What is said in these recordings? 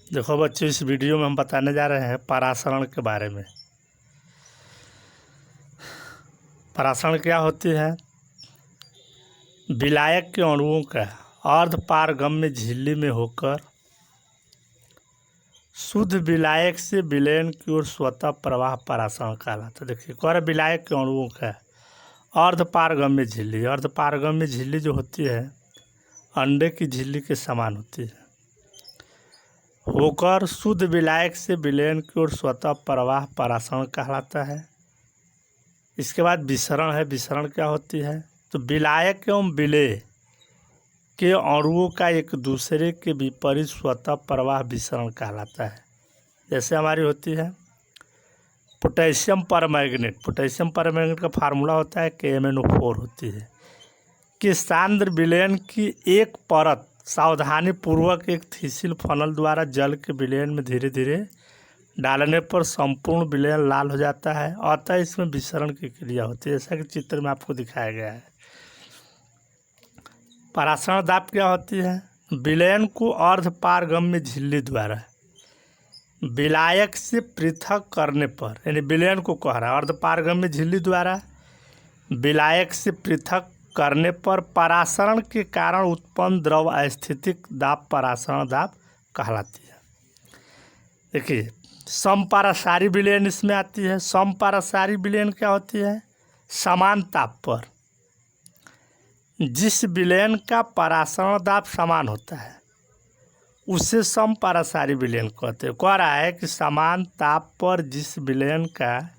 देखो बच्चों, इस वीडियो में हम बताने जा रहे हैं परासरण के बारे में। परासरण क्या होती है? विलायक के अणुओं का अर्धपारगम्य झिल्ली में होकर शुद्ध विलायक से विलयन की ओर स्वतः प्रवाह परासरण कहलाता है। देखिए, कह रहे विलायक के अणुओं का अर्धपारगम्य झिल्ली। अर्धपारगम्य झिल्ली जो होती है अंडे की झिल्ली के समान होती है, होकर शुद्ध विलायक से विलयन की ओर स्वतः प्रवाह परासरण कहलाता है। इसके बाद विसरण है। विसरण क्या होती है? तो विलायक एवं विलेय के अणुओं का एक दूसरे के विपरीत स्वतः प्रवाह विसरण कहलाता है। जैसे हमारी होती है पोटेशियम परमैंगनेट। पोटेशियम परमैंगनेट का फार्मूला होता है KMnO4 होती है कि सांद्र विलयन की एक परत सावधानी पूर्वक एक थिसिल फनल द्वारा जल के विलयन में धीरे धीरे डालने पर संपूर्ण विलयन लाल हो जाता है। अतः इसमें विसरण की क्रिया होती है, जैसा कि चित्र में आपको दिखाया गया है। परासरण दाब क्या होती है? विलयन को अर्धपारगम्य झिल्ली द्वारा विलायक से पृथक करने पर, यानी विलयन को कह रहा है अर्धपारगम्य झिल्ली द्वारा विलायक से पृथक करने पर परासरण के कारण उत्पन्न द्रव अस्थितिक दाब परासरण दाब कहलाती है। देखिए, समपारासारी विलयन इसमें आती है। समपारासारी विलयन क्या होती है? समान ताप पर जिस विलयन का परासरण दाब समान होता है उसे समपारासारी विलयन कहते हैं। कह रहा है कि समान ताप पर जिस विलयन का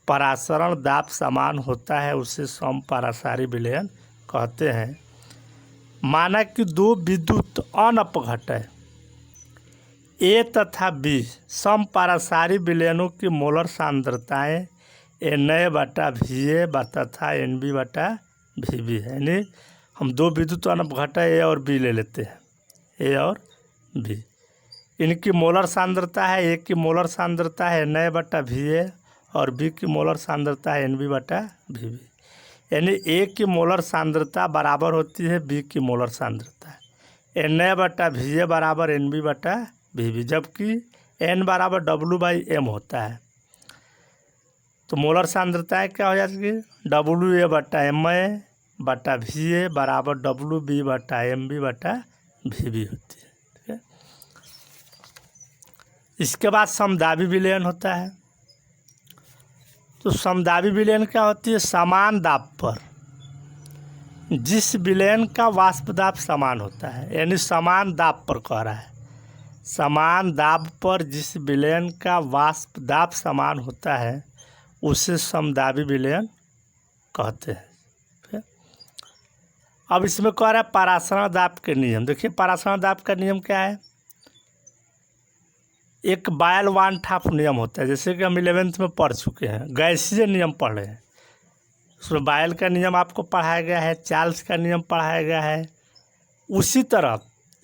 परासरण दाब समान होता है उसे समपारासारी विलयन कहते हैं। माना कि दो विद्युत अनपघटय ए तथा बी समपारासारी विलयनों की मोलर सांद्रताएं Na/Va तथा Nb/Vb है। यानी हम दो विद्युत अनपघटय ए और बी ले लेते हैं, ए और बी। इनकी मोलर सांद्रता है, ए की मोलर सांद्रता है Na/Va और बी की मोलर सांद्रता है Nb/Vb। यानी ए की मोलर सांद्रता बराबर होती है बी की मोलर सांद्रता। Na/Va बराबर Nb/Vb, जबकि N बराबर W/M होता है। तो मोलर सांद्रताएँ क्या हो जाती है? WA/Ma/Va बराबर WB/Mb/Vb होती है। ठीक है। इसके बाद समदाबी विलयन होता है। तो समदाबी विलयन क्या होती है? समान दाब पर जिस विलयन का वाष्प दाब समान होता है, यानी समान दाब पर कह रहा है, समान दाब पर जिस विलयन का वाष्प दाब समान होता है उसे समदाबी विलयन कहते हैं। ठीक? अब इसमें कह रहा है परासरण दाब के नियम। देखिए, परासरण दाब का नियम क्या है? एक बायल वान ठाफ नियम होता है, जैसे कि हम 11th में पढ़ चुके हैं, गैसीय नियम पढ़ रहे हैं। उसमें बायल का नियम आपको पढ़ाया गया है, चार्ल्स का नियम पढ़ाया गया है। उसी तरह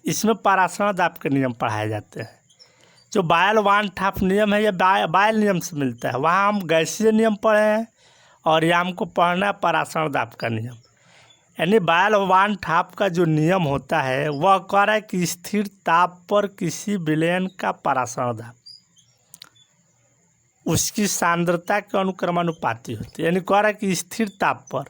इसमें परासरण दाब के नियम पढ़ाए जाते हैं। जो बायल वान ठाफ नियम है, यह बायल नियम से मिलता है। वहाँ हम गैसीय नियम पढ़े हैं और यह हमको पढ़ना है परासरण दाब का नियम। यानी बायल वान ठाफ का जो नियम होता है वह कह रहा है कि स्थिर ताप पर किसी विलयन का परासरण दाब उसकी सांद्रता के अनुक्रमानुपाती होती है। यानी कह रहा है कि स्थिर ताप पर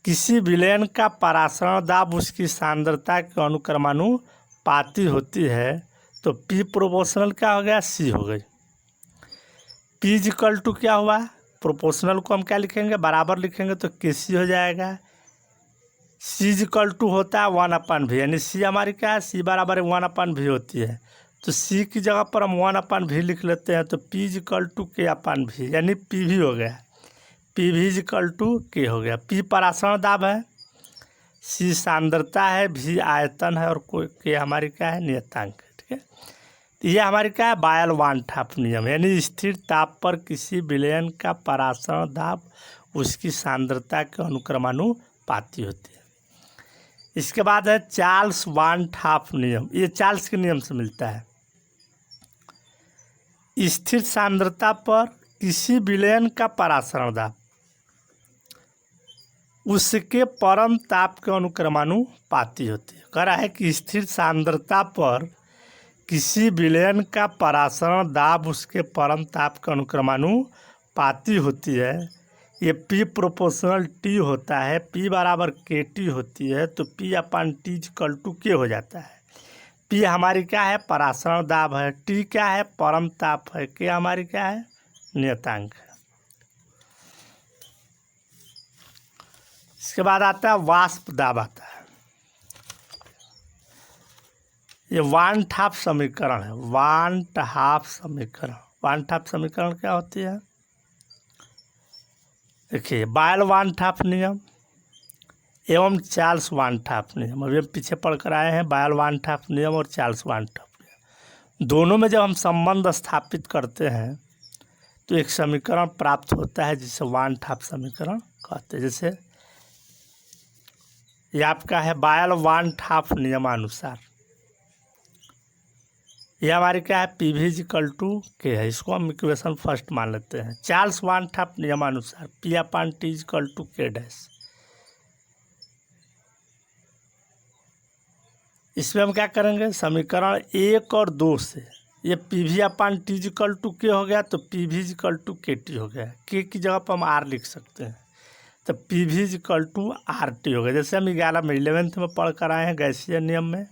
किसी विलयन का परासरण दाब उसकी सांद्रता के अनुक्रमानुपाती होती है। तो P प्रोपोर्शनल क्या हो गया? C हो गई। P = क्या हुआ? प्रोपोर्शनल को हम क्या लिखेंगे? बराबर लिखेंगे तो Kc हो जाएगा। C = होता है 1/V, यानी C हमारी क्या है? C बराबर 1/V होती है। तो C की जगह पर हम 1/V लिख लेते हैं। तो P = K/V, यानी PV हो गया। PV = K हो गया। P परासरण दाब है, C सांद्रता है, V आयतन है और K हमारी क्या है? नियतांक। ठीक है। तो ये हमारी क्या है? बायल वान ठाफ नियम, यानी स्थिर ताप पर किसी विलयन का परासरण दाब उसकी सांद्रता के अनुक्रमानुपाती होती है। इसके बाद है चार्ल्स वान ठाफ नियम। ये चार्ल्स के नियम से मिलता है। स्थिर सांद्रता पर किसी विलयन का परासरण दाब उसके परम ताप के अनुक्रमानुपाती होती है। कह रहा है कि स्थिर सांद्रता पर किसी विलयन का परासरण दाब उसके परम ताप के अनुक्रमानुपाती होती है। ये P प्रोपोर्शनल T होता है, P बराबर KT होती है, तो P upon T equal to K हो जाता है। P हमारी क्या है? परासरण दाब है। T क्या है? परम ताप है। K हमारी क्या है? नियतांक है। इसके बाद आता है वाष्प दाब आता है। ये वान हाफ समीकरण है। वान हाफ समीकरण, वान हाफ समीकरण क्या होती है? देखिए, बायल वान हाफ नियम एवं चार्ल्स वान हाफ नियम, अभी हम पीछे पढ़ कर आए हैं। बायल वान हाफ नियम और चार्ल्स वान हाफ नियम, दोनों में जब हम संबंध स्थापित करते हैं तो एक समीकरण प्राप्त होता है जिसे वान हाफ समीकरण कहते हैं। जैसे ये आपका है बायल वान हाफ नियमानुसार, ये हमारी क्या है? पी वी इक्वल टू के है। इसको हम इक्वेशन फर्स्ट मान लेते हैं। चार्ल्स वान हाफ नियमानुसार P upon T equal to K dash. इसमें हम क्या करेंगे? समीकरण 1 और 2 से ये P V upon T equal to K हो गया, तो P V equal to K T हो गया। के की जगह पर हम आर लिख सकते हैं, तो P V equal to R T हो गया। जैसे हम 11th में पढ़ कर आए हैं गैसीय नियम में,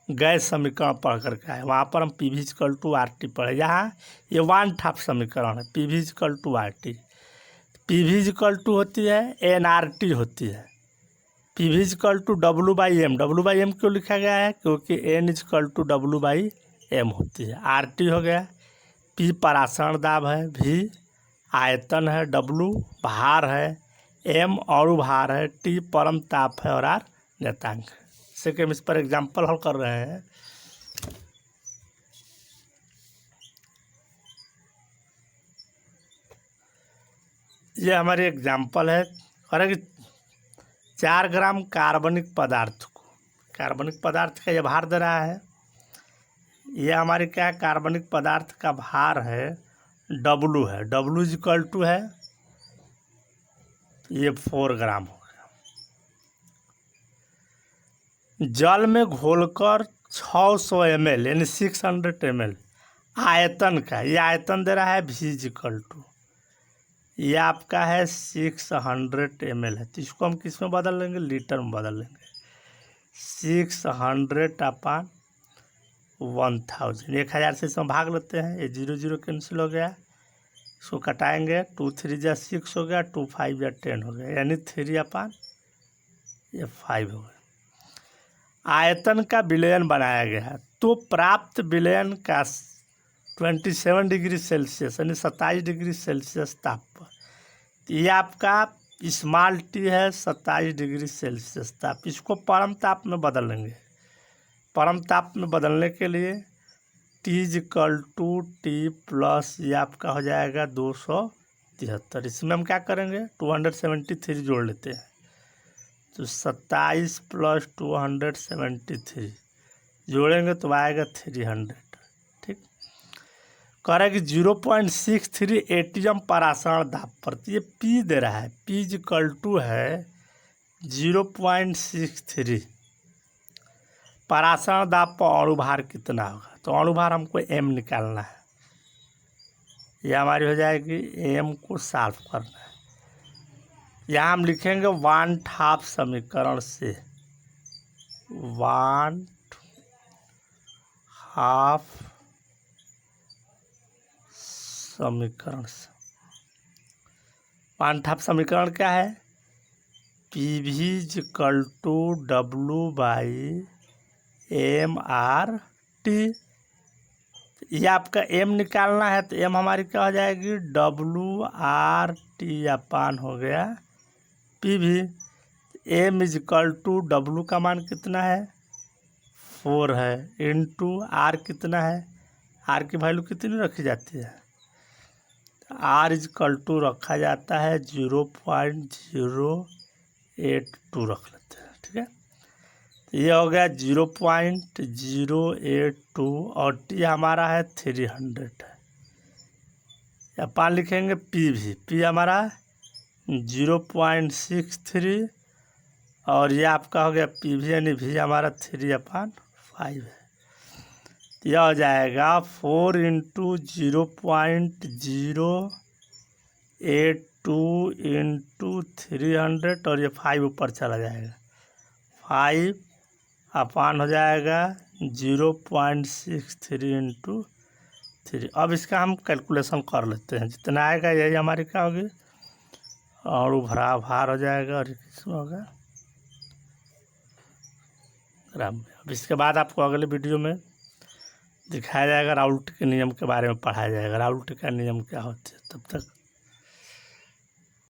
गैस समीकरण पढ़ करके आए, वहाँ पर हम P V equal to R T पढ़े। यहाँ ये वान हाफ समीकरण है, P V equal to R T. P V equal to होती है एन आर टी होती है। P V equal to W by M, W by M क्यों लिखा गया है? क्योंकि N equal to W by M होती है। आर टी हो गया, पी परासरण दाब है, वी आयतन है, डब्लू भार है, एम अणु भार है, टी परम ताप है और आर नियतांक है। जैसे कि हम इस पर एग्जाम्पल हल कर रहे हैं। ये हमारी एग्जाम्पल है, और कि 4 ग्राम कार्बनिक पदार्थ को, कार्बनिक पदार्थ का ये भार दे रहा है। ये हमारे क्या है? कार्बनिक पदार्थ का भार है, डब्लू है। डब्लू इक्वल टू है, ये 4 ग्राम हो गया। जल में घोलकर 600 ml यानी 600 ml आयतन का, ये आयतन दे रहा है भी इक्वल टू, ये आपका है 600 ml है। तो इसको हम किस में बदल लेंगे? लीटर में बदल लेंगे। 600 अपान 1000, 1000 से इसमें भाग लेते हैं, ये 0 0 कैंसिल हो गया। इसको कटाएंगे, 2 3 जा 6 हो गया, 2 5 जा 10 हो गया, यानी 3 अपान ये 5 हो गया। आयतन का विलयन बनाया गया, तो प्राप्त विलयन का 27 डिग्री सेल्सियस यानी 27 डिग्री सेल्सियस ताप पर, ये आपका स्मॉल टी है 27 डिग्री सेल्सियस ताप। इसको परम ताप में बदल लेंगे। परम ताप में बदलने के लिए T equal to T plus ये आपका हो जाएगा 273। इसमें हम क्या करेंगे? 273 जोड़ लेते हैं, तो 27 प्लस 273 जोड़ेंगे तो आएगा 300। ठीक, कह रहा है कि 0.63 एटीएम परासरण दाब पर, ये पी दे रहा है, पी इक्वल टू है 0.63। परासरण दाब पर अणुभार कितना होगा? तो अणुभार हमको एम निकालना है, ये हमारी हो जाएगी, एम को सॉल्व करना है। यहाँ हम लिखेंगे वान हाफ समीकरण से, वान हाफ समीकरण से। वान हाफ समीकरण क्या है? P V equal to W by M R T. ये आपका एम निकालना है, तो एम हमारी क्या हो जाएगी? डब्लू आर टी अपान हो गया P V. M is equal to W का मान कितना है? 4 है, इंटू आर कितना है? आर की वैल्यू कितनी रखी जाती है? आर इज इक्वल टू रखा जाता है 0.082 रख लेते हैं। ठीक है, ये हो गया 0.082 और टी हमारा है 300 है। अपान लिखेंगे पी वी, पी हमारा 0.63 और ये आपका हो गया पी वी यानी वी हमारा 3/5 है। तो यह हो जाएगा 4 इंटू 0.082 इंटू 300 और ये 5 ऊपर चला जाएगा 5 अपान हो जाएगा 0.63 इंटू 3। अब इसका हम कैलकुलेशन कर लेते हैं, जितना आएगा यही हमारी क्या होगी और उभरा भार हो जाएगा और किसमें होगा ग्राम में। अब इसके बाद आपको अगले वीडियो में दिखाया जाएगा राउल्ट के नियम के बारे में पढ़ाया जाएगा, राउल्ट का नियम क्या होते हैं। तब तक